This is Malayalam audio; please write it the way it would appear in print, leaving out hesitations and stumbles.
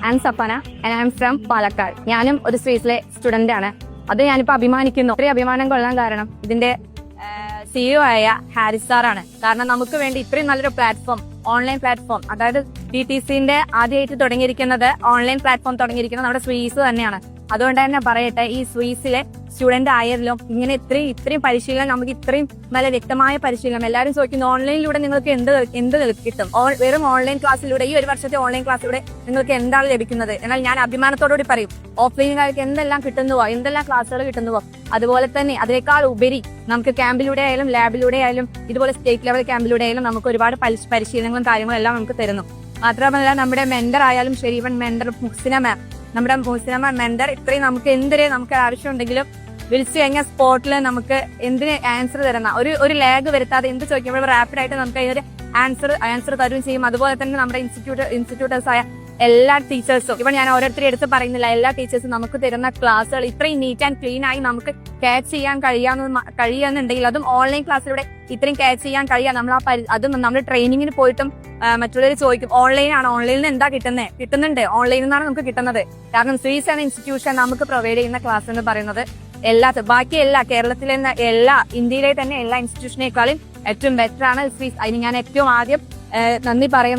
I'm Sapana and I'm from Palakkad. ഞാനും ഒരു സ്വീസിലെ സ്റ്റുഡന്റ് ആണ്. അത് ഞാനിപ്പോ അഭിമാനിക്കുന്നു. ഇത്രയും അഭിമാനം കൊള്ളാൻ കാരണം ഇതിന്റെ CEO ആയ ഹാരിസ് സാറാണ്. കാരണം നമുക്ക് വേണ്ടി ഇത്രയും നല്ലൊരു പ്ലാറ്റ്ഫോം, ഓൺലൈൻ പ്ലാറ്റ്ഫോം, അതായത് TTCന്റെ ആദ്യമായിട്ട് തുടങ്ങിയിരിക്കുന്നത് ഓൺലൈൻ പ്ലാറ്റ്ഫോം തുടങ്ങിയിരിക്കുന്നത് നമ്മുടെ സ്വീസ് തന്നെയാണ്. അതുകൊണ്ട് തന്നെ പറയട്ടെ, ഈ സ്വീസിലെ സ്റ്റുഡന്റ് ആയാലും ഇങ്ങനെ ഇത്രയും പരിശീലനം, നമുക്ക് ഇത്രയും നല്ല വ്യക്തമായ പരിശീലനം. എല്ലാവരും ചോദിക്കുന്നു ഓൺലൈനിലൂടെ നിങ്ങൾക്ക് എന്ത് കിട്ടും, വെറും ഓൺലൈൻ ക്ലാസ്സിലൂടെ, ഈ ഒരു വർഷത്തെ ഓൺലൈൻ ക്ലാസ്സിലൂടെ നിങ്ങൾക്ക് എന്താണ് ലഭിക്കുന്നത്? എന്നാൽ ഞാൻ അഭിമാനത്തോടുകൂടി പറയും, ഓഫ്ലൈനുകാർക്ക് എന്തെല്ലാം കിട്ടുന്നുവോ, എന്തെല്ലാം ക്ലാസ്സുകൾ കിട്ടുന്നുവോ, അതുപോലെ തന്നെ അതിനേക്കാൾ ഉപരി നമുക്ക് ക്യാമ്പിലൂടെ ആയാലും ലാബിലൂടെ ആയാലും ഇതുപോലെ സ്റ്റേറ്റ് ലെവൽ ക്യാമ്പിലൂടെ ആയാലും നമുക്ക് ഒരുപാട് പരിശീലനങ്ങളും കാര്യങ്ങളും എല്ലാം നമുക്ക് തരുന്നു. മാത്രമല്ല നമ്മുടെ മെന്റർ ആയാലും ശരി, ഇവൻ മെന്റർ മുഹ്സിന മാം, നമ്മുടെ മുഹ്സിന മാം മെന്റർ ഇത്രയും നമുക്ക് ആവശ്യമുണ്ടെങ്കിലും വിളിച്ചു കഴിഞ്ഞാൽ സ്പോട്ടിൽ നമുക്ക് എന്തിന് ആൻസർ തരുന്ന, ഒരു ലാഗ് വരുത്താതെ എന്ത് ചോദിക്കുമ്പോൾ റാപ്പിഡ് ആയിട്ട് നമുക്ക് അതിനൊരു ആൻസർ തരുകയും ചെയ്യും. അതുപോലെ തന്നെ നമ്മുടെ ഇൻസ്റ്റിറ്റ്യൂട്ടേഴ്സ് ആയ എല്ലാ ടീച്ചേഴ്സും, ഇപ്പൊ ഞാൻ ഓരോരുത്തരും എടുത്ത് പറയുന്നില്ല, എല്ലാ ടീച്ചേഴ്സും നമുക്ക് തരുന്ന ക്ലാസ്സുകൾ ഇത്രയും നീറ്റ് ആൻഡ് ക്ലീൻ ആയി നമുക്ക് ക്യാച്ച് ചെയ്യാൻ കഴിയാന്നുണ്ടെങ്കിൽ, അതും ഓൺലൈൻ ക്ലാസ്സിലൂടെ ഇത്രയും ക്യാച്ച് ചെയ്യാൻ കഴിയാം. അതും നമ്മൾ ട്രെയിനിങ്ങിന് പോയിട്ടും മറ്റുള്ളവർ ചോദിക്കും ഓൺലൈനിൽ നിന്ന് എന്താ കിട്ടുന്നുണ്ട്, ഓൺലൈനിൽ നിന്നാണ് നമുക്ക് കിട്ടുന്നത്. കാരണം സ്വീസ് എന്ന ഇൻസ്റ്റിറ്റ്യൂഷൻ നമുക്ക് പ്രൊവൈഡ് ചെയ്യുന്ന ക്ലാസ് എന്ന് പറയുന്നത് ബാക്കി കേരളത്തിലെ ഇന്ത്യയിലെ തന്നെ എല്ലാ ഇൻസ്റ്റിറ്റ്യൂഷനേക്കാളും ഏറ്റവും ബെറ്റർ ആണ് സ്വീസ്. അതിന് ഞാൻ ഏറ്റവും ആദ്യം നന്ദി പറയുന്നു.